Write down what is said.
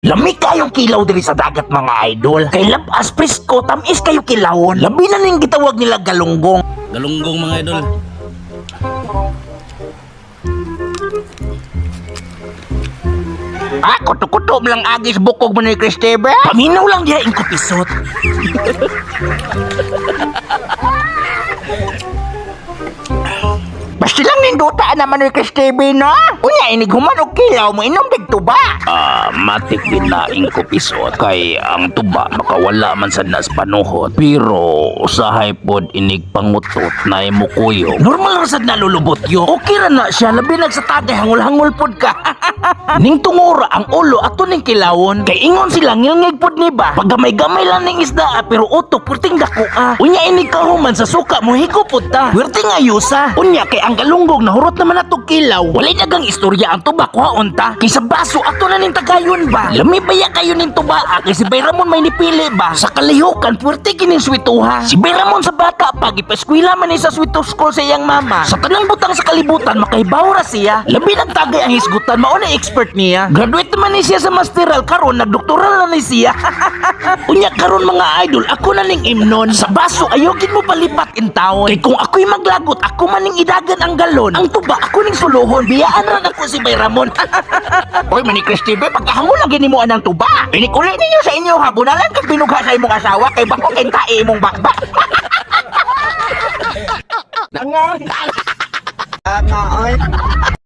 Lami kayong kilaw diri sa dagat mga idol. Kay labas presko, tamis kayo kilawon. Labi na ning gitawag nila galunggong. Galunggong mga idol. Ah, kuto-kuto lang agis bukog mo ni Cristebe. Paminaw lang diya ing kupisot. Basta lang nindutaan naman ni Cristebe na. Unya, inig human o kilaw mo, inom digto ba? Matik din na ing kupisot kay ang tuba makawala man sad nas panuhot pero usahay pod inig pangutot na imukuyo. Normal rasad na lulubot yo. Okay ra na siya, labi nagsatagay hangul-hangul pod ka. Ning tungura ang ulo ato ning kilawon. Kay ingon sila ngilngig pod ni ba? Paggamay-gamay lang ning isda pero utok purting dako Unya inig kahuman sa suka mo higupod ta. Purting ayusa. Unya kay ang galunggong nahurot naman ato kilaw. Walay nagang istorya ang tuba kuhaon ta. Kay sa baso ato na ning tagayon ba? Lami baya kayo ning tuba kay si Bayramon may nipili ba? Sa kalihukan purti kining swituha. Si Bayramon sa bata pag ipeskwela man ni sa swito school sa iyang mama. Sa tanang butang sa kalibutan makaibaw ra siya. Labi nagtagay ang hisgutan mao na expert niya. Graduate naman ni siya sa masteral karon nagdoktoral na ni siya. Unya karon mga idol ako na ning imnon. Sa baso ayogin mo palipat in taon. Kay kung ako'y maglagot ako man ning idagan ang galon. Ang tuba ako ning suluhon. Biyaan ra nako si Bayramon. Oy mani Cristebe pagkahangol lang gini mo anang tuba. Inikuli ninyo sa inyo ha. Bunalan kag binugha sa imong asawa kay bako kay tae imong bakbak. Nangoy.